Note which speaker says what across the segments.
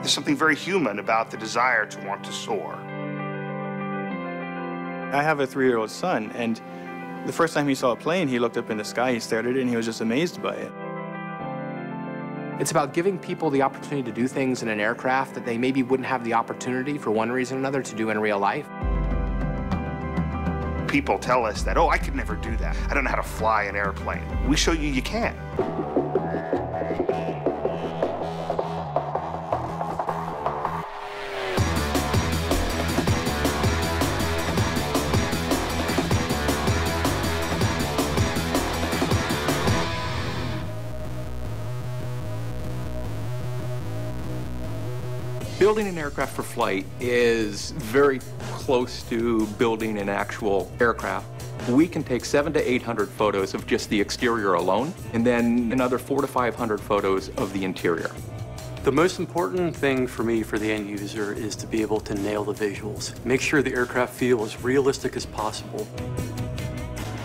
Speaker 1: There's something very human about the desire to want to soar.
Speaker 2: I have a 3-year-old son, and the first time he saw a plane, he looked up in the sky, he stared at it, and he was just amazed by it.
Speaker 3: It's about giving people the opportunity to do things in an aircraft that they maybe wouldn't have the opportunity, for one reason or another, to do in real life.
Speaker 1: People tell us that, oh, I could never do that. I don't know how to fly an airplane. We show you you can.
Speaker 4: Building an aircraft for flight is very close to building an actual aircraft. We can take 700 to 800 photos of just the exterior alone, and then another 400 to 500 photos of the interior.
Speaker 5: The most important thing for me, for the end user, is to be able to nail the visuals. Make sure the aircraft feel as realistic as possible.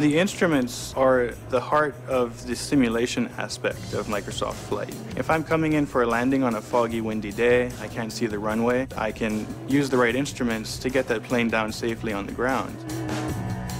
Speaker 2: The instruments are the heart of the simulation aspect of Microsoft Flight. If I'm coming in for a landing on a foggy, windy day, I can't see the runway, I can use the right instruments to get that plane down safely on the ground.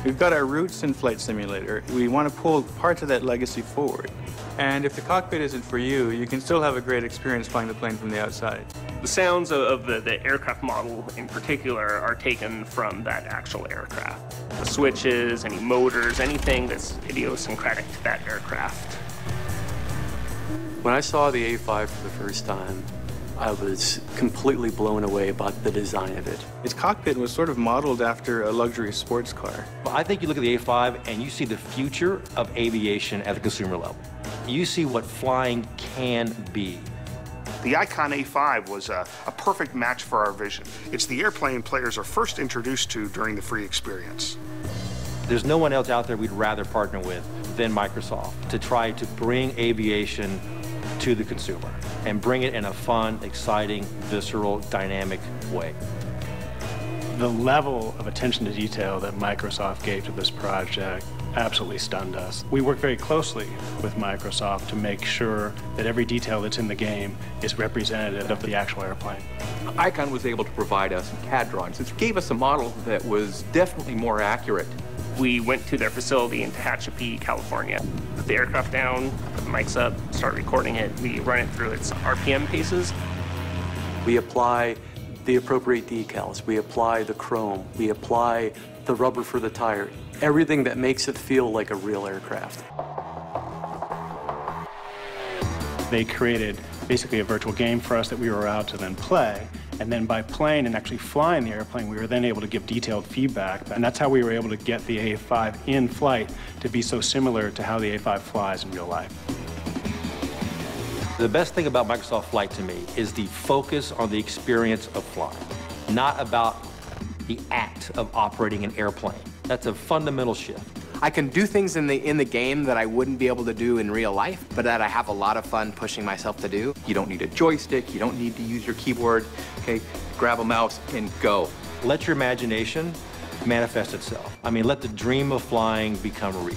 Speaker 2: We've got our roots in Flight Simulator. We want to pull parts of that legacy forward. And if the cockpit isn't for you, you can still have a great experience flying the plane from the outside.
Speaker 6: The sounds of the aircraft model in particular are taken from that actual aircraft. The switches, any motors, anything that's idiosyncratic to that aircraft.
Speaker 5: When I saw the A5 for the first time, I was completely blown away about the design of it.
Speaker 2: Its cockpit was sort of modeled after a luxury sports car.
Speaker 7: I think you look at the A5 and you see the future of aviation at the consumer level. You see what flying can be.
Speaker 1: The Icon A5 was a perfect match for our vision. It's the airplane players are first introduced to during the free experience.
Speaker 7: There's no one else out there we'd rather partner with than Microsoft to try to bring aviation to the consumer and bring it in a fun, exciting, visceral, dynamic way.
Speaker 8: The level of attention to detail that Microsoft gave to this project absolutely stunned us. We work very closely with Microsoft to make sure that every detail that's in the game is representative of the actual airplane.
Speaker 4: Icon was able to provide us CAD drawings. It gave us a model that was definitely more accurate.
Speaker 6: We went to their facility in Tehachapi, California. Put the aircraft down, put the mics up, start recording it. We run it through its RPM paces.
Speaker 5: We apply the appropriate decals. We apply the chrome. We apply the rubber for the tire. Everything that makes it feel like a real aircraft.
Speaker 8: They created basically a virtual game for us that we were out to then play. And then by playing and actually flying the airplane, we were then able to give detailed feedback. And that's how we were able to get the A5 in flight to be so similar to how the A5 flies in real life.
Speaker 7: The best thing about Microsoft Flight to me is the focus on the experience of flying, not about the act of operating an airplane. That's a fundamental shift.
Speaker 3: I can do things in the game that I wouldn't be able to do in real life, but that I have a lot of fun pushing myself to do.
Speaker 4: You don't need a joystick, you don't need to use your keyboard, okay? Grab a mouse and go.
Speaker 7: Let your imagination manifest itself. I mean, let the dream of flying become real.